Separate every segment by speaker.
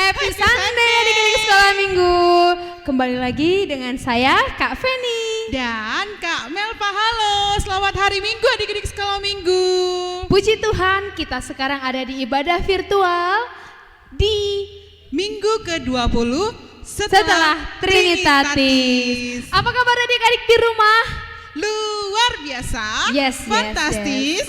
Speaker 1: Happy Sunday adik-adik sekolah minggu. Kembali lagi dengan saya Kak Feni
Speaker 2: dan Kak Melva. Halo, selamat hari Minggu adik-adik sekolah minggu.
Speaker 1: Puji Tuhan, kita sekarang ada di ibadah virtual di
Speaker 2: Minggu ke-20
Speaker 1: setelah Trinitatis. Apa kabar adik-adik di rumah?
Speaker 2: Luar biasa,
Speaker 1: yes,
Speaker 2: fantastis.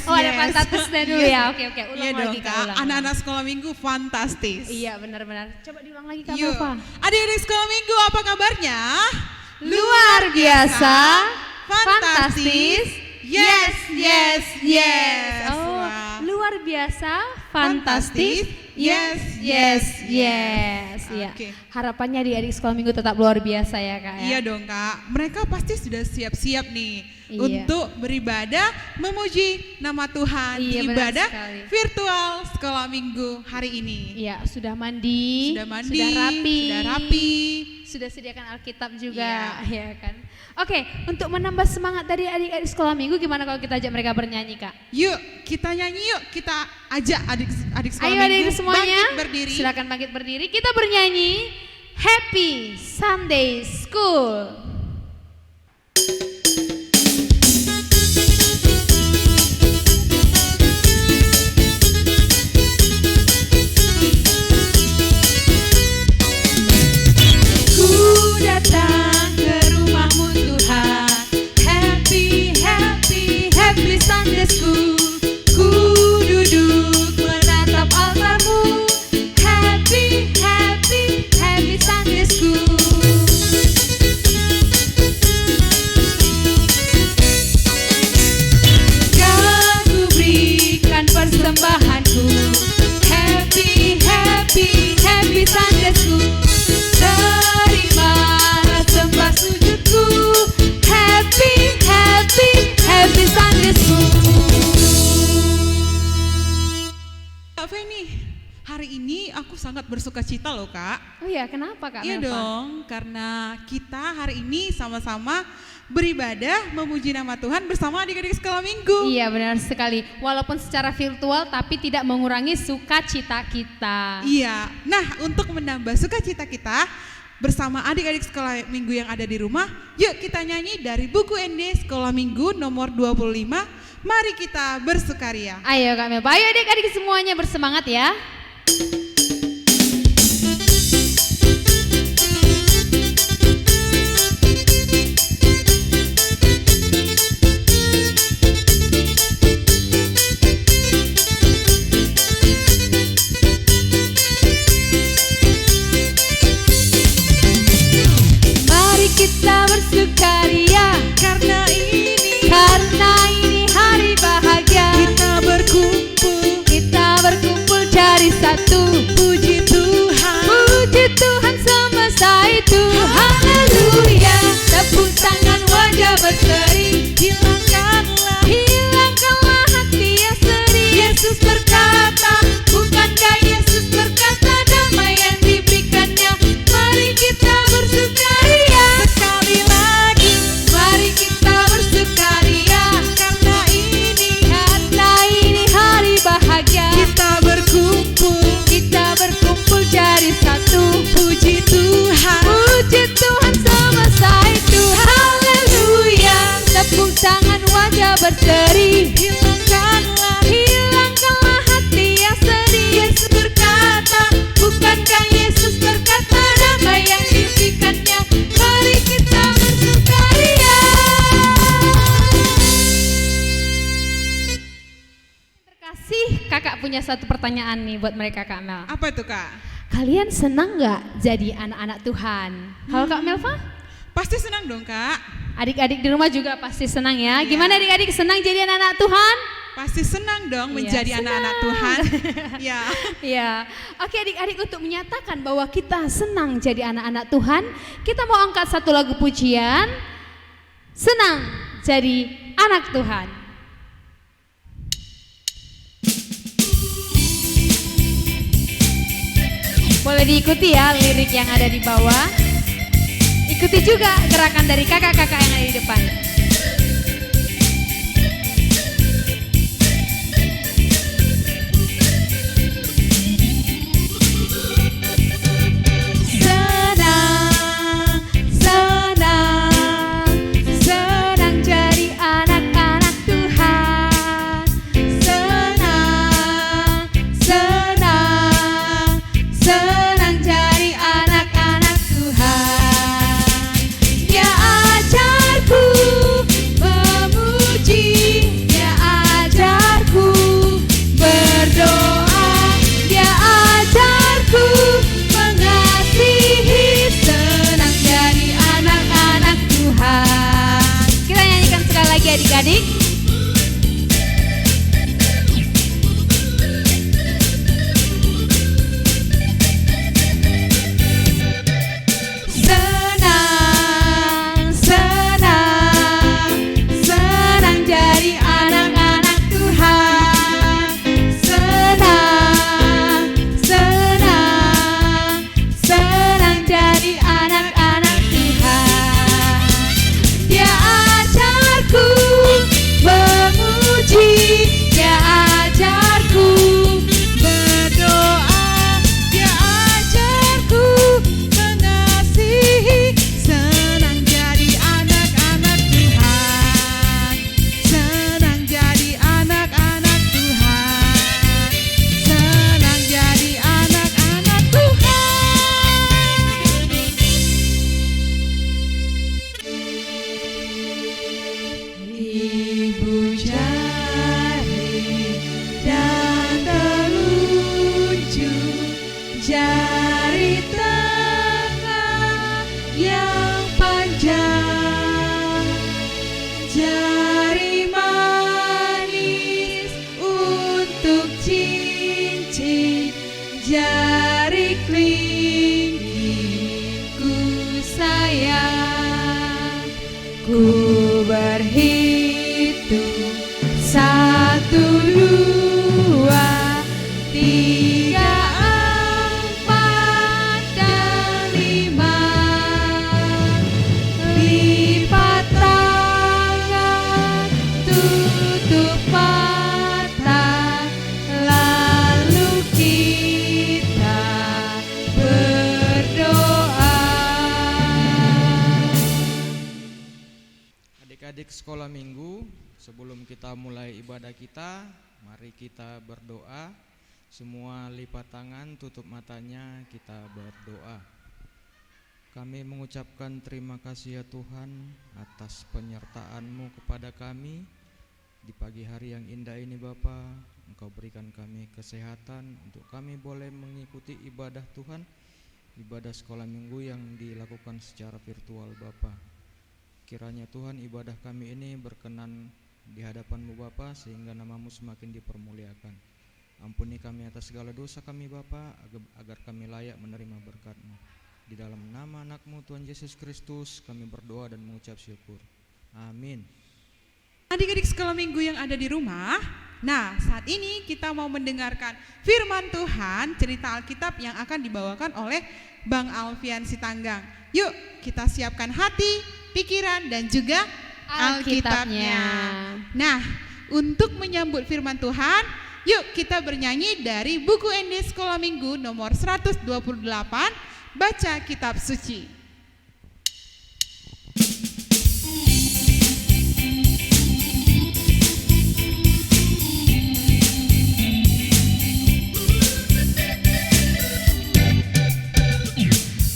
Speaker 1: Ada fantastisnya dulu ya. Oke, ulang
Speaker 2: iya
Speaker 1: lagi
Speaker 2: dong, Kak. Anak-anak sekolah minggu fantastis.
Speaker 1: Iya, benar-benar. Coba diulang lagi Kak
Speaker 2: Yuk.
Speaker 1: Melva.
Speaker 2: Adik-adik sekolah minggu, apa kabarnya?
Speaker 1: Luar biasa,
Speaker 2: fantastis. Yes.
Speaker 1: Oh,
Speaker 2: Wah.
Speaker 1: luar biasa, fantastis. Yes. Iya.
Speaker 2: Oke.
Speaker 1: Harapannya di adik sekolah minggu tetap luar biasa ya Kak ya.
Speaker 2: Iya dong Kak, mereka pasti sudah siap-siap nih
Speaker 1: Iya.
Speaker 2: untuk beribadah memuji nama Tuhan
Speaker 1: Iya,
Speaker 2: di
Speaker 1: benar
Speaker 2: ibadah
Speaker 1: sekali.
Speaker 2: virtual sekolah minggu hari ini.
Speaker 1: Iya, sudah mandi,
Speaker 2: Sudah rapi.
Speaker 1: sudah sediakan Alkitab juga, ya kan. Oke, untuk menambah semangat dari adik-adik sekolah minggu, gimana kalau kita ajak mereka bernyanyi Kak?
Speaker 2: Yuk, kita nyanyi yuk, kita ajak adik sekolah
Speaker 1: Ayo
Speaker 2: minggu
Speaker 1: adik semuanya,
Speaker 2: bangkit berdiri.
Speaker 1: silakan bangkit berdiri. Kita bernyanyi Happy Sunday School. Ku datang ke rumahmu Tuhan, happy Sunday School. Ku duduk menatap altarmu, happy Sunday School. Kan ku berikan persembahanku, happy Sunday School. Terimalah sembah sujudku, happy Sunday School.
Speaker 2: Kak Feni, hari ini aku sangat bersuka cita loh Kak.
Speaker 1: Oh ya, kenapa Kak
Speaker 2: Iya
Speaker 1: Melva?
Speaker 2: dong, karena kita hari ini sama-sama beribadah memuji nama Tuhan bersama adik-adik sekolah minggu.
Speaker 1: Iya benar sekali, walaupun secara virtual tapi tidak mengurangi sukacita kita.
Speaker 2: Iya, nah untuk menambah sukacita kita bersama adik-adik sekolah minggu yang ada di rumah, yuk kita nyanyi dari buku ND Sekolah Minggu nomor 25, mari kita bersukaria.
Speaker 1: Ayo Kak Melva, ayo adik-adik semuanya bersemangat ya. Mari kita bersukaria
Speaker 2: Karena ini
Speaker 1: hari bahagia.
Speaker 2: kita
Speaker 1: berkumpul jadi satu.
Speaker 2: puji Tuhan
Speaker 1: semesta itu. Haleluya. Tepuk tangan, wajah berseri. Hilangkanlah hati yang sedih. Yesus berkata, bukankah Yesus berkata damai yang diberikannya? Mari kita bersukaria.
Speaker 2: sekali lagi.
Speaker 1: Mari kita bersukaria.
Speaker 2: Karena
Speaker 1: ini hari bahagia.
Speaker 2: kita berkumpul
Speaker 1: jadi satu.
Speaker 2: puji Tuhan.
Speaker 1: Semesta itu. Haleluya. Tepuk tangan, wajah berseri. Hilangkanlah hati yang sedih. Yesus berkata, bukankah Yesus berkata damai yang diberikannya? Mari kita bersukaria. Terkasih, kakak punya satu pertanyaan nih buat mereka Kak Mel.
Speaker 2: Apa itu Kak?
Speaker 1: Kalian senang nggak jadi anak-anak Tuhan? Kalau Kak Melva?
Speaker 2: Pasti senang dong Kak.
Speaker 1: Adik-adik di rumah juga pasti senang ya.
Speaker 2: Iya.
Speaker 1: Gimana adik-adik, senang jadi anak-anak Tuhan?
Speaker 2: Pasti senang dong
Speaker 1: Iya,
Speaker 2: menjadi
Speaker 1: senang.
Speaker 2: anak-anak Tuhan. Ya.
Speaker 1: Ya. Oke adik-adik, untuk menyatakan bahwa kita senang jadi anak-anak Tuhan, kita mau angkat satu lagu pujian. Senang jadi anak Tuhan. Boleh diikuti ya lirik yang ada di bawah. Ikuti juga gerakan dari kakak-kakak yang ada di depan.
Speaker 2: jari tengah yang panjang, jari manis untuk cincin, jari kelingkingku sayang. Ku berhitung 1, 2, 3, 4, dan 5. Lipat tangan, tutup mata, lalu kita berdoa.
Speaker 3: Adik-adik sekolah minggu, sebelum kita mulai ibadah kita, mari kita berdoa. Semua lipat tangan, tutup matanya, kita berdoa. Kami mengucapkan terima kasih ya Tuhan atas penyertaan-Mu kepada kami di pagi hari yang indah ini Bapa. Engkau berikan kami kesehatan untuk kami boleh mengikuti ibadah Tuhan, ibadah sekolah minggu yang dilakukan secara virtual Bapa. Kiranya Tuhan ibadah kami ini berkenan di hadapan-Mu Bapa, sehingga nama-Mu semakin dipermuliakan. Ampuni kami atas segala dosa kami Bapa, agar kami layak menerima berkat-Mu. Di dalam nama anak-Mu Tuhan Yesus Kristus kami berdoa dan mengucap syukur. Amin.
Speaker 2: Adik-adik sekolah minggu yang ada di rumah, nah saat ini kita mau mendengarkan firman Tuhan, cerita Alkitab yang akan dibawakan oleh Bang Alfian Sitanggang. Yuk kita siapkan hati, pikiran, dan juga Alkitabnya. Nah, untuk menyambut firman Tuhan, yuk kita bernyanyi dari buku ND Sekolah Minggu nomor 128, Baca Kitab Suci.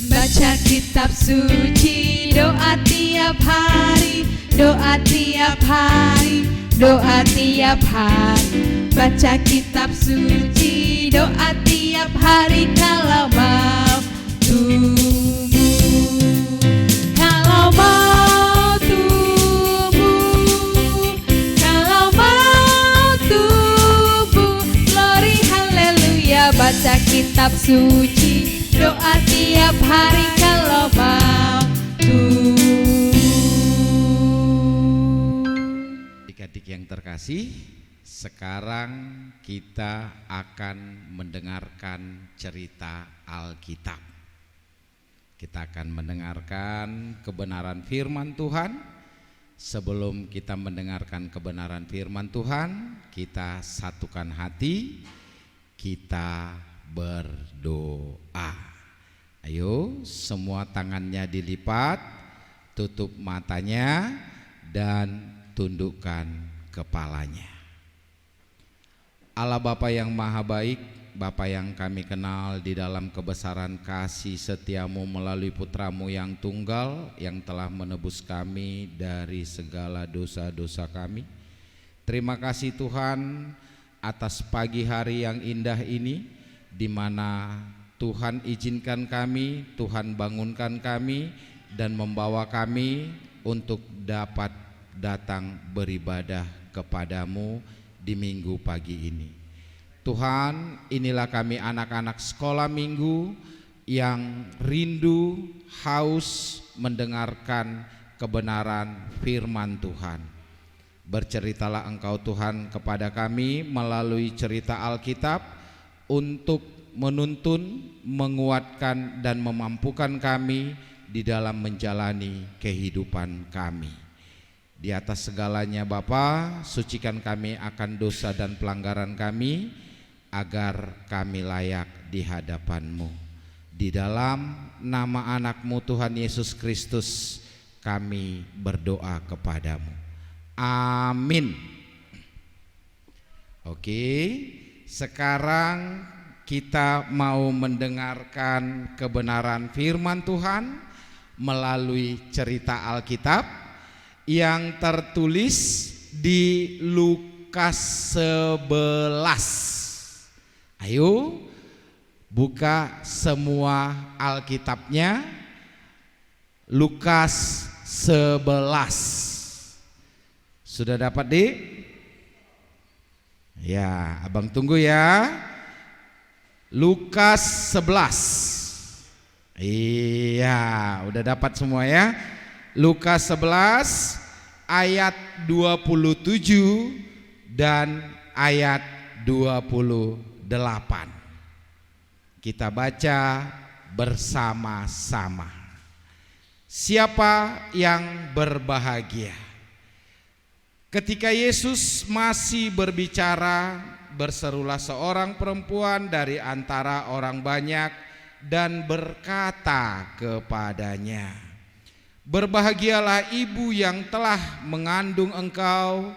Speaker 2: Baca kitab suci, doa tiap hari, doa tiap hari, doa tiap hari. Baca kitab suci, doa tiap hari kalau mau tumbuh, kalau mau tumbuh, kalau mau tumbuh. Glory haleluya. Baca kitab suci, doa tiap hari kalau mau tumbuh.
Speaker 4: Adik-adik yang terkasih, sekarang kita akan mendengarkan cerita Alkitab. Kita akan mendengarkan kebenaran firman Tuhan. Sebelum kita mendengarkan kebenaran firman Tuhan, kita satukan hati, kita berdoa. Ayo, semua tangannya dilipat, tutup matanya, dan tundukkan kepalanya. Allah Bapa yang maha baik, Bapa yang kami kenal di dalam kebesaran kasih setiamu melalui putramu yang tunggal, yang telah menebus kami dari segala dosa-dosa kami. Terima kasih Tuhan atas pagi hari yang indah ini, di mana Tuhan izinkan kami, Tuhan bangunkan kami, dan membawa kami untuk dapat datang beribadah kepadamu di minggu pagi ini. Tuhan, inilah kami anak-anak sekolah minggu yang rindu, haus mendengarkan kebenaran firman Tuhan. Berceritalah Engkau Tuhan kepada kami melalui cerita Alkitab untuk menuntun, menguatkan, dan memampukan kami di dalam menjalani kehidupan kami. Di atas segalanya Bapa, sucikan kami akan dosa dan pelanggaran kami, agar kami layak di hadapan-Mu. Di dalam nama anak-Mu Tuhan Yesus Kristus kami berdoa kepadamu. Amin. Oke, sekarang kita mau mendengarkan kebenaran firman Tuhan melalui cerita Alkitab yang tertulis di Lukas 11. Ayo, Buka semua Alkitabnya, Lukas 11. Sudah dapat, Dik? Ya, abang tunggu ya. Lukas 11. Iya, udah dapat semua ya. Lukas 11 ayat 27 dan ayat 28. Kita baca bersama-sama. Siapa yang berbahagia? Ketika Yesus masih berbicara, berserulah seorang perempuan dari antara orang banyak dan berkata kepadanya, "Berbahagialah ibu yang telah mengandung engkau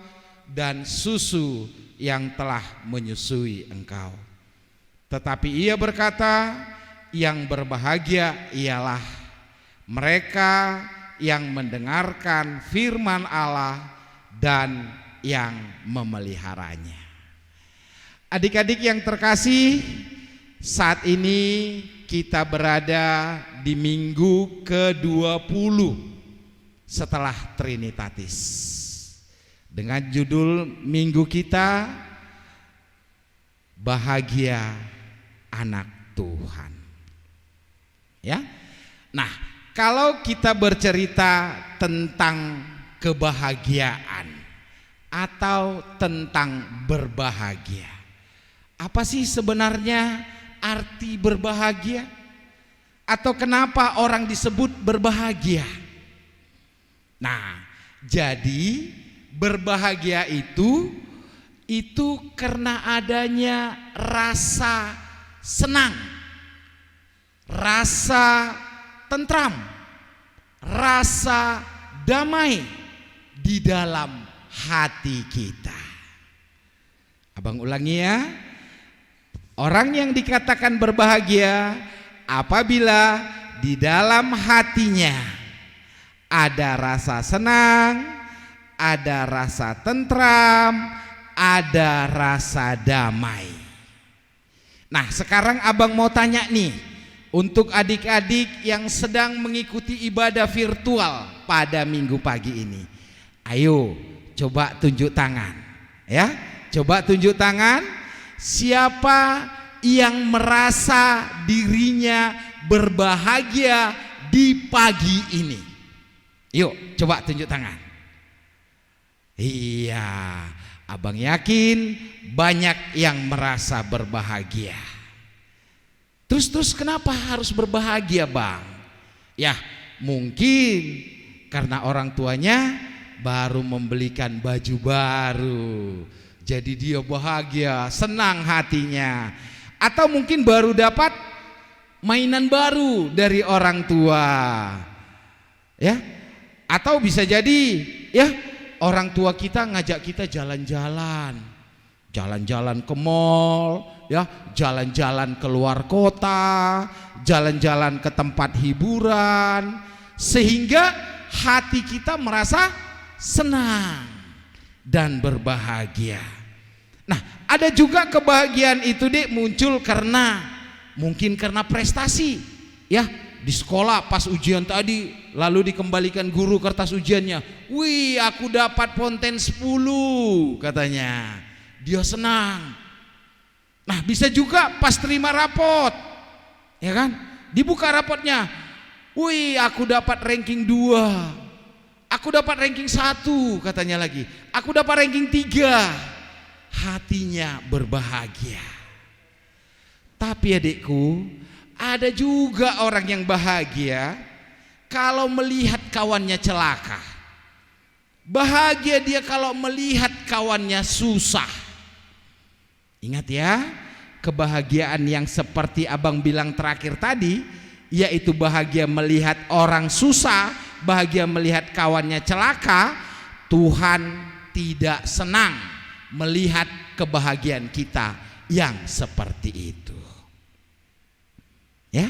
Speaker 4: dan susu yang telah menyusui engkau." Tetapi ia berkata, "Yang berbahagia ialah mereka yang mendengarkan firman Allah dan yang memeliharanya." Adik-adik yang terkasih, saat ini kita berada di minggu ke-20 setelah Trinitatis. Dengan judul minggu kita, Bahagia Anak Tuhan. Ya. Nah, kalau kita bercerita tentang kebahagiaan atau tentang berbahagia, apa sih sebenarnya arti berbahagia? Atau kenapa orang disebut berbahagia? Nah, jadi berbahagia itu karena adanya rasa senang, rasa tentram, rasa damai di dalam hati kita. Abang ulangi ya. Orang yang dikatakan berbahagia apabila di dalam hatinya ada rasa senang, ada rasa tentram, ada rasa damai. Nah, sekarang abang mau tanya nih, untuk adik-adik yang sedang mengikuti ibadah virtual pada minggu pagi ini, ayo coba tunjuk tangan ya. Coba tunjuk tangan, siapa yang merasa dirinya berbahagia di pagi ini? Yuk coba tunjuk tangan. Iya, abang yakin banyak yang merasa berbahagia. Terus kenapa harus berbahagia, Bang? Ya, mungkin karena orang tuanya baru membelikan baju baru, jadi dia bahagia, senang hatinya. Atau mungkin baru dapat mainan baru dari orang tua. Ya. Atau bisa jadi ya, orang tua kita ngajak kita jalan-jalan. Jalan-jalan ke mall, ya, jalan-jalan ke luar kota, jalan-jalan ke tempat hiburan, sehingga hati kita merasa senang dan berbahagia. Nah, ada juga kebahagiaan itu muncul mungkin karena prestasi, ya. Di sekolah pas ujian tadi, lalu dikembalikan guru kertas ujiannya, "Wih, aku dapat ponten 10," katanya. Dia senang. Nah, bisa juga pas terima rapot, ya kan? Dibuka rapotnya, "Wih, aku dapat ranking 2. Aku dapat ranking 1," katanya lagi. "Aku dapat ranking 3. Hatinya berbahagia. Tapi adikku, ada juga orang yang bahagia kalau melihat kawannya celaka. Bahagia dia kalau melihat kawannya susah. Ingat ya, kebahagiaan yang seperti abang bilang terakhir tadi, yaitu bahagia melihat orang susah, bahagia melihat kawannya celaka. Tuhan tidak senang melihat kebahagiaan kita yang seperti itu. Ya,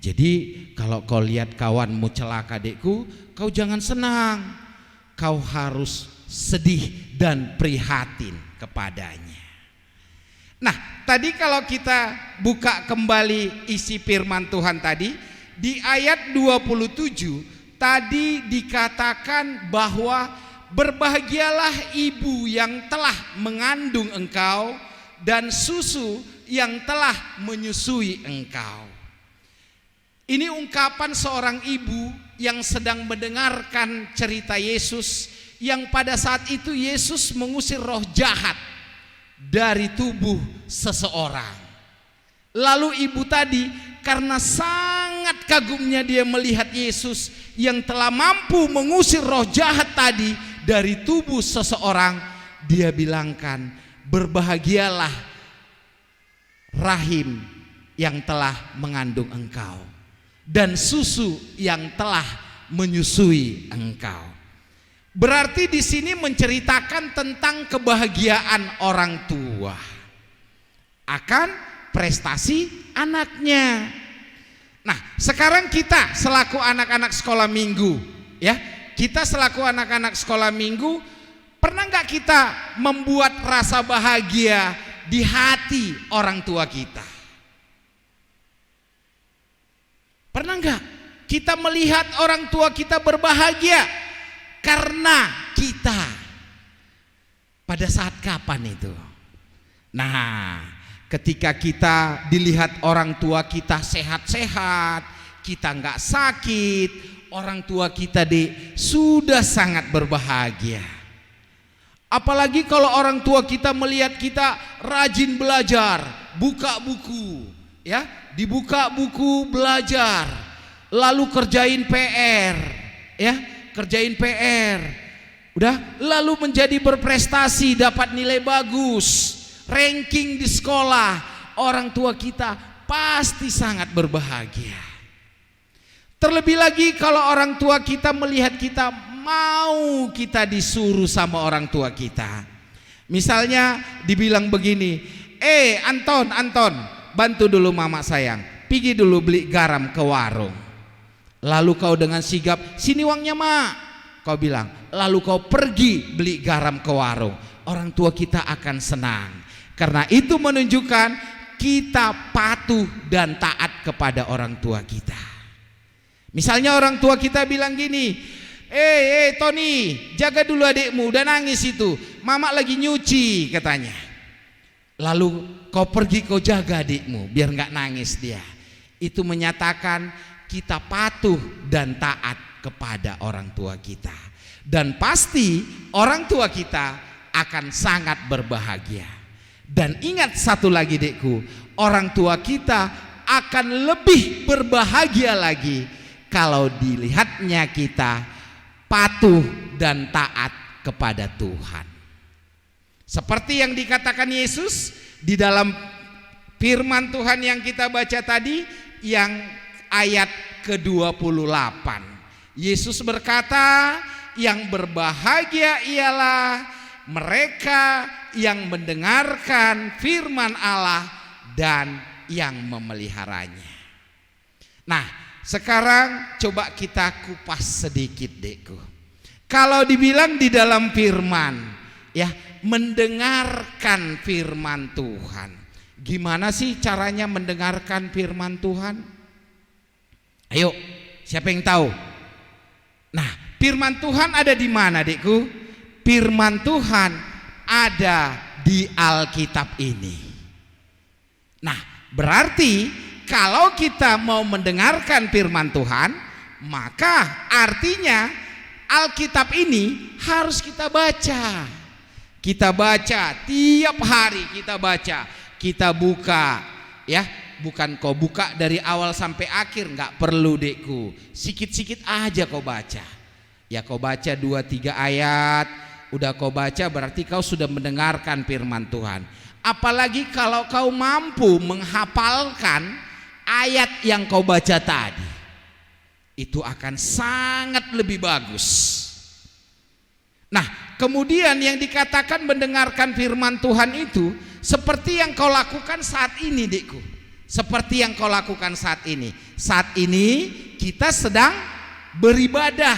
Speaker 4: jadi kalau kau lihat kawanmu celaka, adikku, kau jangan senang, kau harus sedih dan prihatin kepadanya. Nah, tadi kalau kita buka kembali isi firman Tuhan tadi, di ayat 27 tadi dikatakan bahwa berbahagialah ibu yang telah mengandung engkau dan susu yang telah menyusui engkau. Ini ungkapan seorang ibu yang sedang mendengarkan cerita Yesus, yang pada saat itu Yesus mengusir roh jahat dari tubuh seseorang. Lalu ibu tadi karena sangat kagumnya dia melihat Yesus yang telah mampu mengusir roh jahat tadi dari tubuh seseorang, dia bilangkan, berbahagialah rahim yang telah mengandung engkau dan susu yang telah menyusui engkau. Berarti di sini menceritakan tentang kebahagiaan orang tua akan prestasi anaknya. Nah, sekarang kita selaku anak-anak sekolah minggu, ya, kita selaku anak-anak sekolah minggu, pernah nggak kita membuat rasa bahagia di hati orang tua kita? Pernah nggak kita melihat orang tua kita berbahagia karena kita? Pada saat kapan itu? Nah, ketika kita dilihat orang tua kita sehat-sehat, kita nggak sakit, orang tua kita sudah sangat berbahagia. Apalagi kalau orang tua kita melihat kita rajin belajar, buka buku, ya, dibuka buku belajar, lalu kerjain PR, ya, kerjain PR, udah, lalu menjadi berprestasi, dapat nilai bagus, ranking di sekolah, orang tua kita pasti sangat berbahagia. Terlebih lagi kalau orang tua kita melihat kita mau kita disuruh sama orang tua kita. Misalnya dibilang begini, Anton, bantu dulu mama sayang, pergi dulu beli garam ke warung. Lalu kau dengan sigap, sini uangnya mak, kau bilang, lalu kau pergi beli garam ke warung. Orang tua kita akan senang. Karena itu menunjukkan kita patuh dan taat kepada orang tua kita. Misalnya orang tua kita bilang gini, Tony, jaga dulu adikmu, udah nangis itu, mama lagi nyuci katanya. Lalu kau pergi kau jaga adikmu biar nggak nangis dia. Itu menyatakan kita patuh dan taat kepada orang tua kita. Dan pasti orang tua kita akan sangat berbahagia. Dan ingat satu lagi dekku, orang tua kita akan lebih berbahagia lagi kalau dilihatnya kita patuh dan taat kepada Tuhan. Seperti yang dikatakan Yesus di dalam firman Tuhan yang kita baca tadi, yang ayat ke-28. Yesus berkata, yang berbahagia ialah mereka yang mendengarkan firman Allah dan yang memeliharanya. Nah, sekarang coba kita kupas sedikit dekku. Kalau dibilang di dalam firman, ya, mendengarkan firman Tuhan. Gimana sih caranya mendengarkan firman Tuhan? Ayo, siapa yang tahu? Nah, firman Tuhan ada di mana, dekku? Firman Tuhan ada di Alkitab ini. Nah, berarti kalau kita mau mendengarkan firman Tuhan, maka artinya Alkitab ini harus kita baca. Kita baca tiap hari, kita baca, kita buka, ya. Bukan kau buka dari awal sampai akhir, nggak perlu dekku. Sikit-sikit aja kau baca. Ya, kau baca 2-3 ayat, udah kau baca berarti kau sudah mendengarkan firman Tuhan. Apalagi kalau kau mampu menghafalkan ayat yang kau baca tadi, itu akan sangat lebih bagus. Nah, kemudian yang dikatakan mendengarkan firman Tuhan itu seperti yang kau lakukan saat ini, dekku. Seperti yang kau lakukan saat ini. Saat ini kita sedang beribadah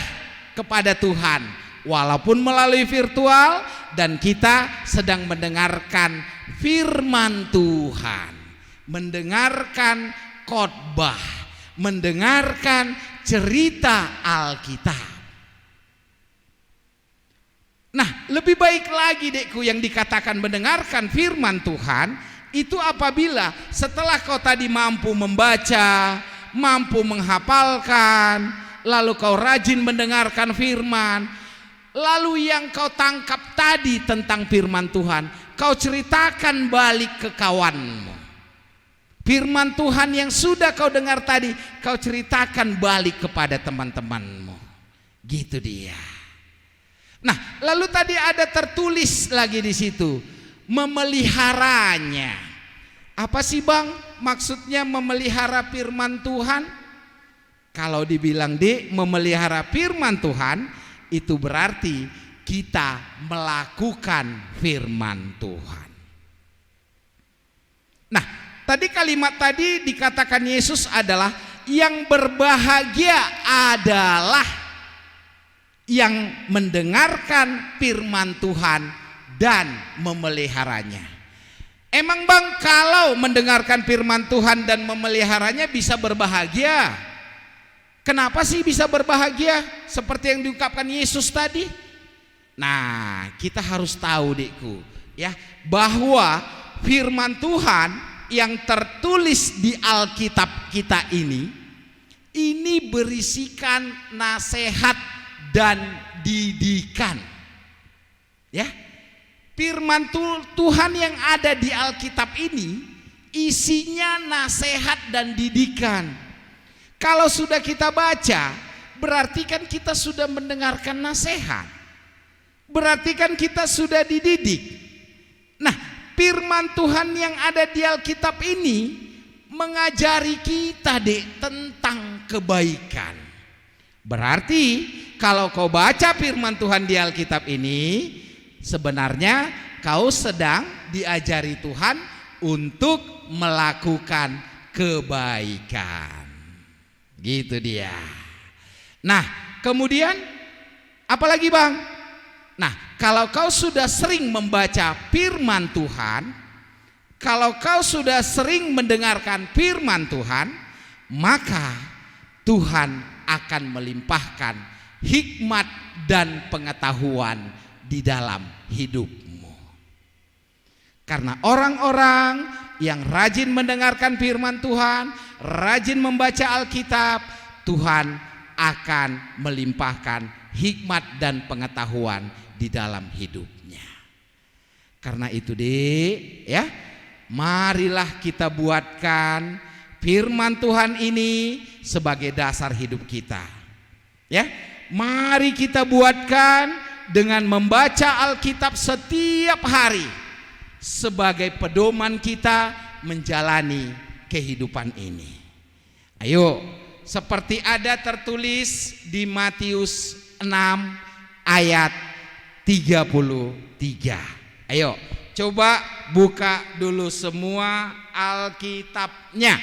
Speaker 4: kepada Tuhan, walaupun melalui virtual, dan kita sedang mendengarkan firman Tuhan, mendengarkan khotbah, mendengarkan cerita Alkitab. Nah, lebih baik lagi dekku yang dikatakan mendengarkan firman Tuhan itu apabila setelah kau tadi mampu membaca, mampu menghafalkan, lalu kau rajin mendengarkan firman, lalu yang kau tangkap tadi tentang firman Tuhan, kau ceritakan balik ke kawanmu. Firman Tuhan yang sudah kau dengar tadi, kau ceritakan balik kepada teman-temanmu. Gitu dia. Nah, lalu tadi ada tertulis lagi di situ, memeliharanya. Apa sih Bang maksudnya memelihara firman Tuhan? Kalau dibilang memelihara firman Tuhan, itu berarti kita melakukan firman Tuhan. Nah, tadi kalimat tadi dikatakan Yesus adalah yang berbahagia adalah yang mendengarkan firman Tuhan dan memeliharanya. Emang Bang kalau mendengarkan firman Tuhan dan memeliharanya bisa berbahagia? Kenapa sih bisa berbahagia? Seperti yang diungkapkan Yesus tadi. Nah, kita harus tahu dekku, ya, bahwa firman Tuhan yang tertulis di Alkitab kita ini berisikan nasihat dan didikan. Ya. Firman Tuhan yang ada di Alkitab ini isinya nasihat dan didikan. Kalau sudah kita baca, berarti kan kita sudah mendengarkan nasihat. Berarti kan kita sudah dididik. Nah, firman Tuhan yang ada di Alkitab ini mengajari kita tentang kebaikan. Berarti kalau kau baca firman Tuhan di Alkitab ini, sebenarnya kau sedang diajari Tuhan untuk melakukan kebaikan. Gitu dia. Nah, kemudian apalagi Bang? Nah, kalau kau sudah sering membaca firman Tuhan, kalau kau sudah sering mendengarkan firman Tuhan, maka Tuhan akan melimpahkan hikmat dan pengetahuan di dalam hidupmu. Karena orang-orang yang rajin mendengarkan firman Tuhan, rajin membaca Alkitab, Tuhan akan melimpahkan hikmat dan pengetahuan di dalam hidupnya. Karena itu ya, marilah kita buatkan firman Tuhan ini sebagai dasar hidup kita. Ya, mari kita buatkan dengan membaca Alkitab setiap hari sebagai pedoman kita menjalani kehidupan ini. Ayo, seperti ada tertulis di Matius 6 ayat 33. Ayo, coba buka dulu semua Alkitabnya.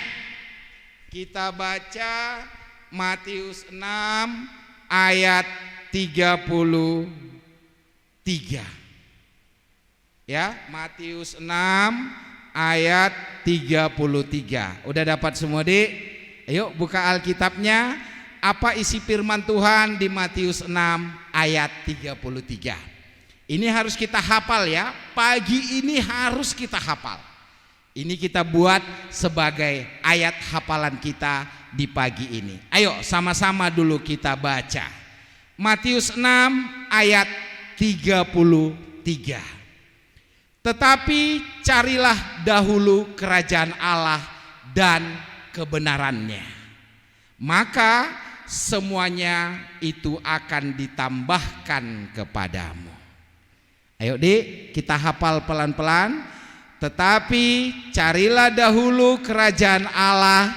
Speaker 4: Kita baca Matius 6 ayat 33. Ya, Matius 6 ayat 33. Udah dapat semua, Dik? Ayo buka Alkitabnya. Apa isi firman Tuhan di Matius 6 ayat 33? Ini harus kita hafal ya. Pagi ini harus kita hafal. Ini kita buat sebagai ayat hafalan kita di pagi ini. Ayo sama-sama dulu kita baca. Matius 6 ayat 33. Tetapi carilah dahulu kerajaan Allah dan kebenarannya, maka semuanya itu akan ditambahkan kepadamu. Ayo Dik, kita hafal pelan-pelan. Tetapi carilah dahulu kerajaan Allah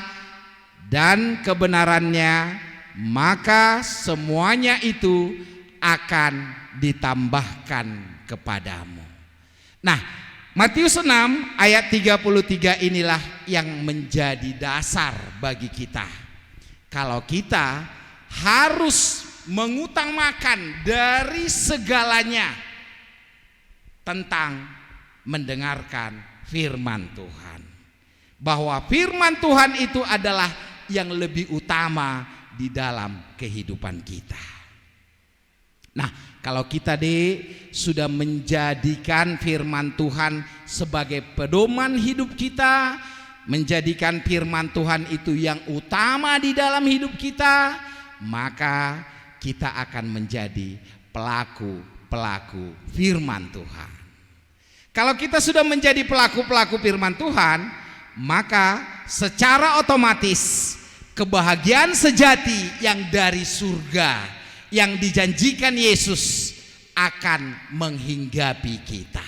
Speaker 4: dan kebenarannya, maka semuanya itu akan ditambahkan kepadamu. Nah, Matius 6 ayat 33 inilah yang menjadi dasar bagi kita. Kalau kita harus mengutamakan dari segalanya tentang mendengarkan firman Tuhan. Bahwa firman Tuhan itu adalah yang lebih utama di dalam kehidupan kita. Nah, kalau kita sudah menjadikan firman Tuhan sebagai pedoman hidup kita, menjadikan firman Tuhan itu yang utama di dalam hidup kita, maka kita akan menjadi pelaku-pelaku firman Tuhan. Kalau kita sudah menjadi pelaku-pelaku firman Tuhan, maka secara otomatis kebahagiaan sejati yang dari surga yang dijanjikan Yesus akan menghinggapi kita,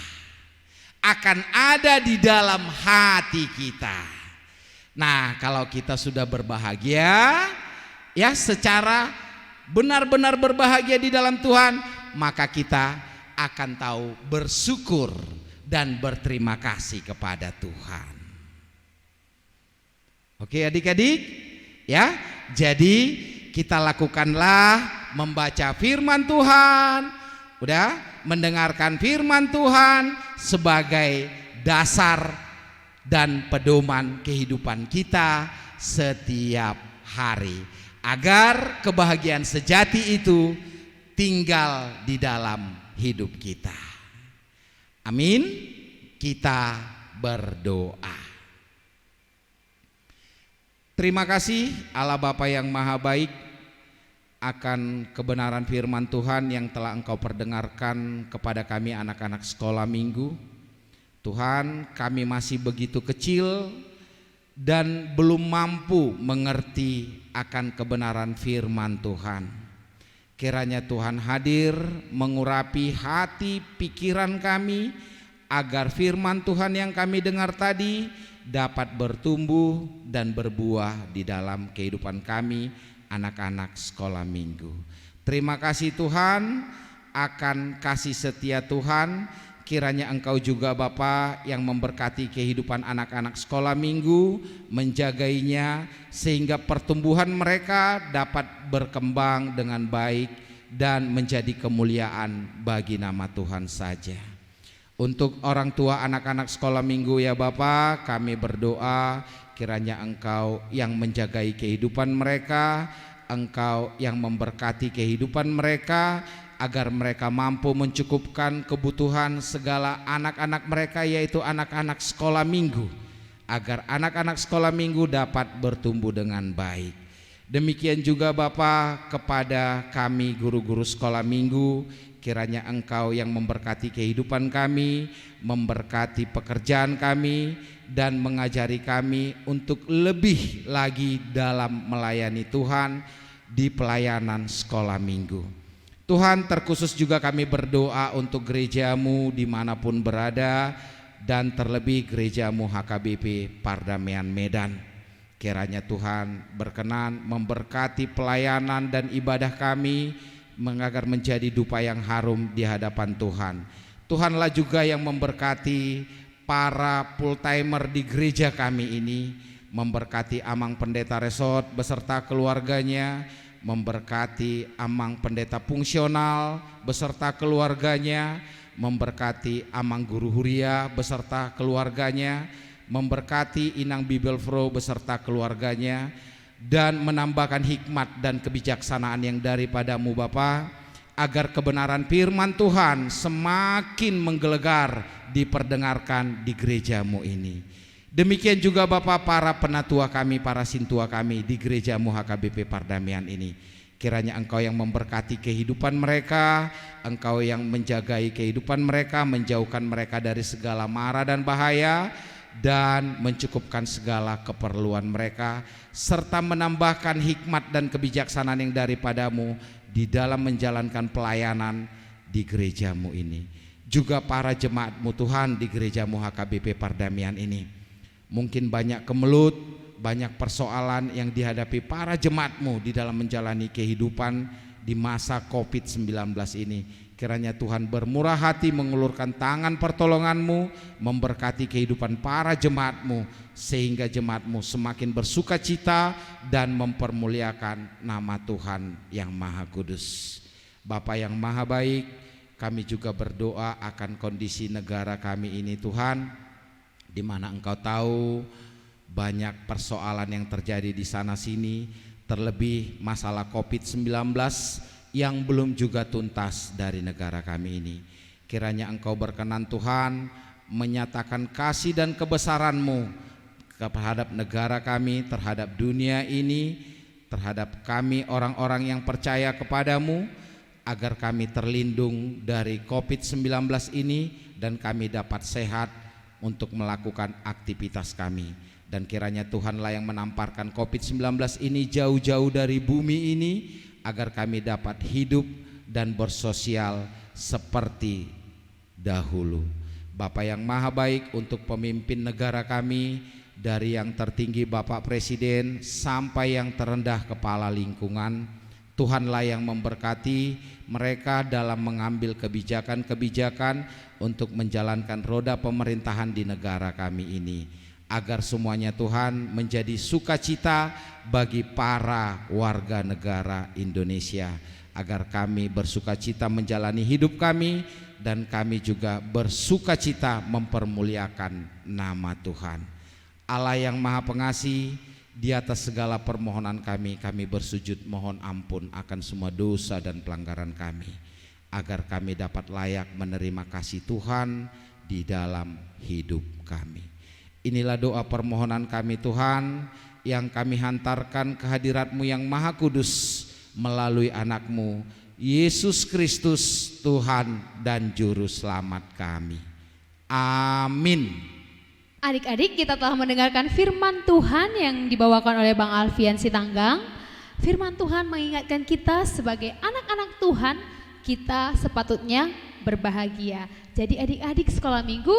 Speaker 4: akan ada di dalam hati kita. Nah, kalau kita sudah berbahagia, ya secara benar-benar berbahagia di dalam Tuhan, maka kita akan tahu bersyukur dan berterima kasih kepada Tuhan. Oke adik-adik, ya. Jadi kita lakukanlah membaca firman Tuhan, udah mendengarkan firman Tuhan sebagai dasar dan pedoman kehidupan kita setiap hari, agar kebahagiaan sejati itu tinggal di dalam hidup kita. Amin. Kita berdoa. Terima kasih Allah Bapa yang Maha Baik akan kebenaran firman Tuhan yang telah Engkau perdengarkan kepada kami anak-anak sekolah minggu. Tuhan, kami masih begitu kecil dan belum mampu mengerti akan kebenaran firman Tuhan. Kiranya Tuhan hadir mengurapi hati pikiran kami, agar firman Tuhan yang kami dengar tadi dapat bertumbuh dan berbuah di dalam kehidupan kami anak-anak sekolah minggu. Terima kasih Tuhan akan kasih setia Tuhan. Kiranya Engkau juga Bapa yang memberkati kehidupan anak-anak sekolah minggu, menjagainya sehingga pertumbuhan mereka dapat berkembang dengan baik dan menjadi kemuliaan bagi nama Tuhan saja. Untuk orang tua anak-anak sekolah minggu ya Bapa, kami berdoa kiranya Engkau yang menjagai kehidupan mereka, Engkau yang memberkati kehidupan mereka, agar mereka mampu mencukupkan kebutuhan segala anak-anak mereka, yaitu anak-anak sekolah minggu, agar anak-anak sekolah minggu dapat bertumbuh dengan baik. Demikian juga Bapa kepada kami guru-guru sekolah minggu, kiranya Engkau yang memberkati kehidupan kami, memberkati pekerjaan kami, dan mengajari kami untuk lebih lagi dalam melayani Tuhan di pelayanan sekolah minggu. Tuhan, terkhusus juga kami berdoa untuk gerejamu dimanapun berada, dan terlebih gerejamu HKBP Pardamaian Medan. Kiranya Tuhan berkenan memberkati pelayanan dan ibadah kami, agar menjadi dupa yang harum di hadapan Tuhan. Tuhanlah juga yang memberkati para full timer di gereja kami ini, memberkati Amang Pendeta Resort beserta keluarganya, memberkati Amang Pendeta Fungsional beserta keluarganya, memberkati Amang Guru Huria beserta keluarganya, memberkati Inang Bible Pro beserta keluarganya, dan menambahkan hikmat dan kebijaksanaan yang daripadamu Bapa, agar kebenaran firman Tuhan semakin menggelegar diperdengarkan di gerejamu ini. Demikian juga Bapa para penatua kami, para sintua kami di gerejamu HKBP Pardamaian ini. Kiranya Engkau yang memberkati kehidupan mereka, Engkau yang menjagai kehidupan mereka, menjauhkan mereka dari segala mara dan bahaya, dan mencukupkan segala keperluan mereka, serta menambahkan hikmat dan kebijaksanaan yang daripadamu di dalam menjalankan pelayanan di gerejamu ini. Juga para jemaatmu Tuhan di gerejamu HKBP Pardamaian ini, mungkin banyak kemelut, banyak persoalan yang dihadapi para jemaatmu di dalam menjalani kehidupan di masa COVID-19 ini. Kiranya Tuhan bermurah hati mengulurkan tangan pertolonganmu, memberkati kehidupan para jemaatmu, sehingga jemaatmu semakin bersuka cita dan mempermuliakan nama Tuhan yang Maha Kudus. Bapa yang Maha Baik, kami juga berdoa akan kondisi negara kami ini Tuhan, di mana Engkau tahu banyak persoalan yang terjadi di sana sini, terlebih masalah COVID-19 yang belum juga tuntas dari negara kami ini. Kiranya Engkau berkenan Tuhan menyatakan kasih dan kebesaran-Mu terhadap negara kami, terhadap dunia ini, terhadap kami orang-orang yang percaya kepadamu, agar kami terlindung dari COVID-19 ini dan kami dapat sehat untuk melakukan aktivitas kami. Dan kiranya Tuhanlah yang menamparkan COVID-19 ini jauh-jauh dari bumi ini, agar kami dapat hidup dan bersosial seperti dahulu. Bapa yang maha baik, untuk pemimpin negara kami, dari yang tertinggi Bapak Presiden sampai yang terendah kepala lingkungan, Tuhanlah yang memberkati mereka dalam mengambil kebijakan-kebijakan untuk menjalankan roda pemerintahan di negara kami ini, agar semuanya Tuhan menjadi sukacita bagi para warga negara Indonesia, agar kami bersukacita menjalani hidup kami dan kami juga bersukacita mempermuliakan nama Tuhan. Allah yang maha pengasih, di atas segala permohonan kami bersujud mohon ampun akan semua dosa dan pelanggaran kami, agar kami dapat layak menerima kasih Tuhan di dalam hidup kami. Inilah doa permohonan kami Tuhan, yang kami hantarkan ke hadirat-Mu yang maha kudus melalui anak-Mu Yesus Kristus, Tuhan dan Juru Selamat kami. Amin.
Speaker 1: Adik-adik, kita telah mendengarkan firman Tuhan yang dibawakan oleh Bang Alfian Sitanggang. Firman Tuhan mengingatkan kita sebagai anak-anak Tuhan, kita sepatutnya berbahagia. Jadi adik-adik sekolah minggu,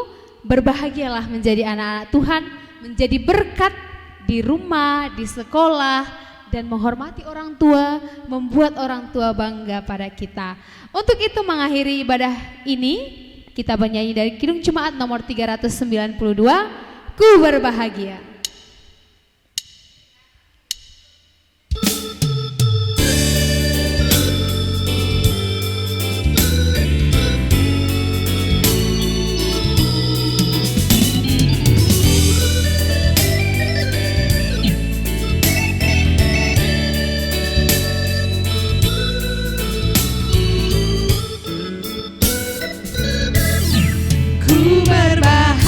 Speaker 1: berbahagialah menjadi anak-anak Tuhan, menjadi berkat di rumah, di sekolah, dan menghormati orang tua, membuat orang tua bangga pada kita. Untuk itu mengakhiri ibadah ini, kita bernyanyi dari Kidung Jemaat nomor 392, Ku Berbahagia.
Speaker 2: Ku berbahagia,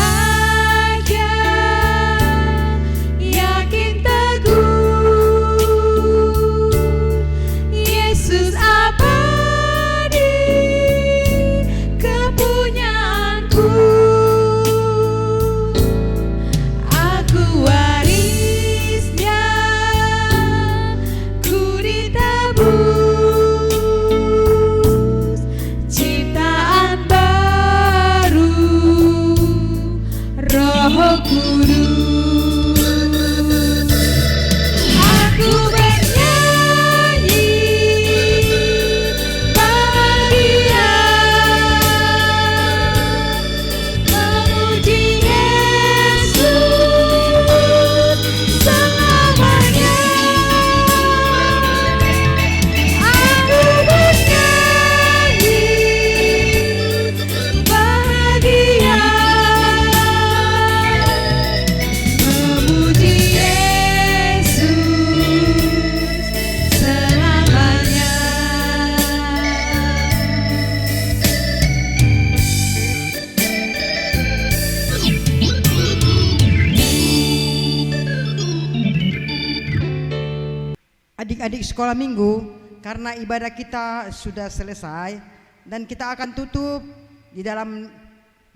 Speaker 5: Adik-adik sekolah minggu, karena ibadah kita sudah selesai dan kita akan tutup di dalam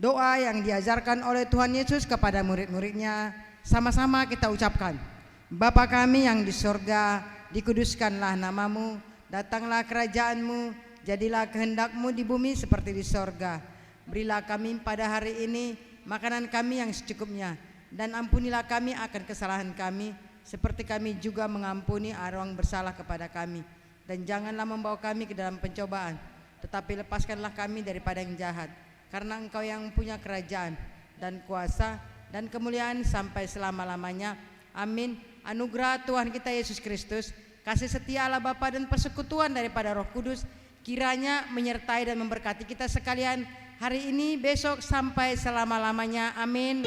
Speaker 5: doa yang diajarkan oleh Tuhan Yesus kepada murid-muridnya. Sama-sama kita ucapkan, Bapa kami yang di sorga, dikuduskanlah namamu, datanglah kerajaanmu, jadilah kehendak-Mu di bumi seperti di sorga. Berilah kami pada hari ini makanan kami yang secukupnya, dan ampunilah kami akan kesalahan kami, seperti kami juga mengampuni orang bersalah kepada kami. Dan janganlah membawa kami ke dalam pencobaan, tetapi lepaskanlah kami daripada yang jahat. Karena Engkau yang punya kerajaan dan kuasa dan kemuliaan sampai selama-lamanya. Amin. Anugerah Tuhan kita Yesus Kristus, kasih setia Allah Bapa dan persekutuan daripada Roh Kudus kiranya menyertai dan memberkati kita sekalian hari ini, besok, sampai selama-lamanya. Amin.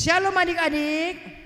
Speaker 5: Shalom adik-adik.